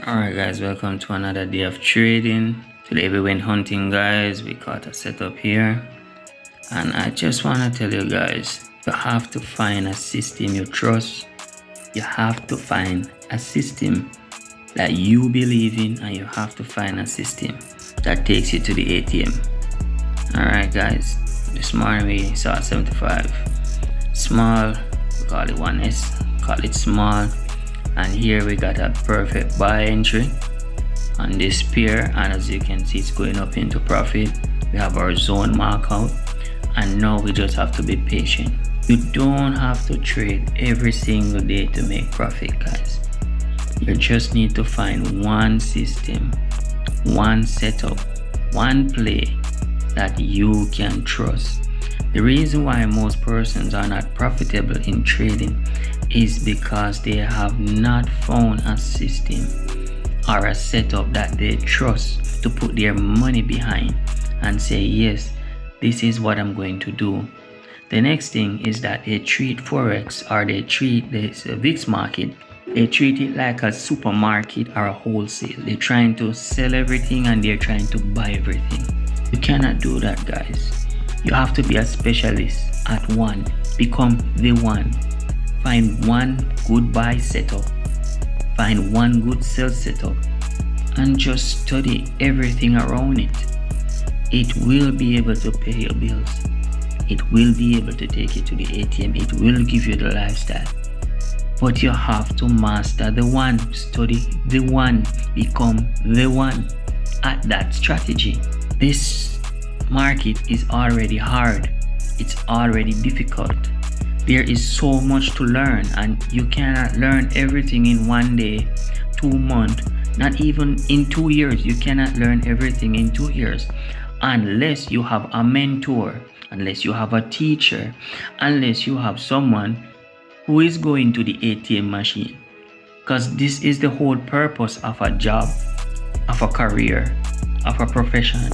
Alright guys, welcome to another day of trading. Today we went hunting guys, we caught a setup here. And I just want to tell you guys, you have to find a system you trust. You have to find a system that you believe in, and you have to find a system that takes you to the ATM. Alright guys, this morning we saw 75 small, we call it 1S, call it small. And here we got a perfect buy entry on this pair, and as you can see it's going up into profit. We have our zone mark out, and now we just have to be patient. You don't have to trade every single day to make profit guys. You just need to find one system, one setup, one play that you can trust. The reason why most persons are not profitable in trading is because they have not found a system or a setup that they trust to put their money behind and say, yes, this is what I'm going to do. The next thing is that they treat Forex, or they treat this VIX market, they treat it like a supermarket or a wholesale. They're trying to sell everything and they're trying to buy everything. You cannot do that guys. You have to be a specialist at one. Become the one. Find one good buy setup, find one good sell setup, and just study everything around it. It will be able to pay your bills. It will be able to take you to the ATM. It will give you the lifestyle. But you have to master the one, study the one, become the one at that strategy. This market is already hard. It's already difficult. There is so much to learn, and you cannot learn everything in 1 day, 2 months, not even in 2 years. You cannot learn everything in 2 years unless you have a mentor, unless you have a teacher, unless you have someone who is going to the ATM machine. Because this is the whole purpose of a job, of a career, of a profession,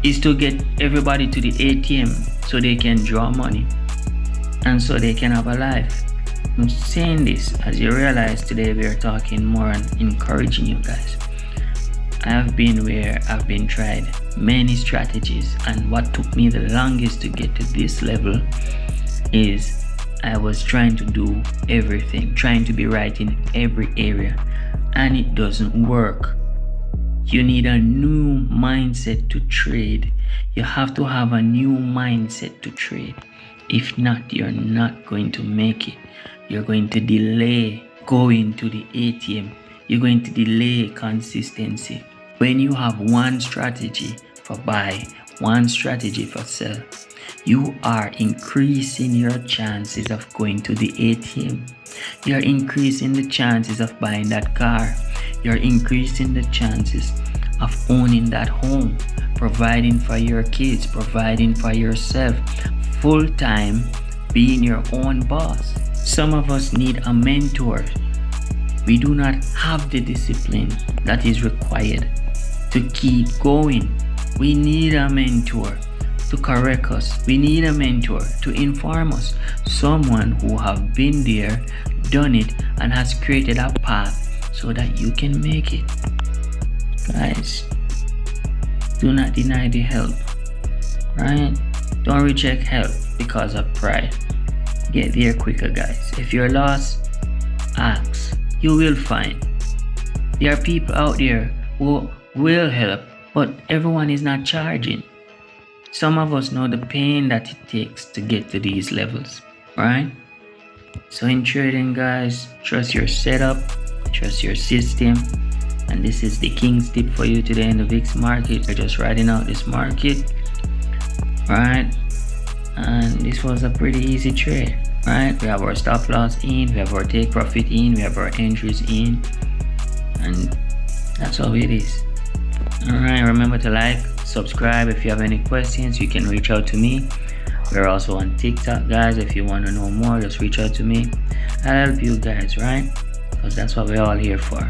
is to get everybody to the ATM so they can draw money. And so they can have a life. I'm saying this as you realize today we are talking more on encouraging you guys. I have been where I've been tried many strategies, and what took me the longest to get to this level is I was trying to do everything, trying to be right in every area, and it doesn't work. You need a new mindset to trade. You have to have a new mindset to trade. If not, you're not going to make it. You're going to delay going to the ATM. You're going to delay consistency. When you have one strategy for buy, one strategy for sell, you are increasing your chances of going to the ATM. You're increasing the chances of buying that car. You're increasing the chances of owning that home, providing for your kids, providing for yourself, full-time, being your own boss. Some of us need a mentor. We do not have the discipline that is required to keep going. We need a mentor to correct us. We need a mentor to inform us. Someone who have been there, done it, and has created a path so that you can make it. Guys, do not deny the help, right? Don't reject help because of pride. Get there quicker guys. If you're lost, ask. You will find. There are people out there who will help, but everyone is not charging. Some of us know the pain that it takes to get to these levels, right? So in trading guys, trust your setup, trust your system. And this is the king's tip for you today in the VIX market. We're just riding out this market, right? And this was a pretty easy trade, right? We have our stop loss in, we have our take profit in, we have our entries in, and that's all it is. All right, remember to like, subscribe. If you have any questions, you can reach out to me. We're also on TikTok guys. If you want to know more, just reach out to me. I'll help you guys, right? Because that's what we're all here for.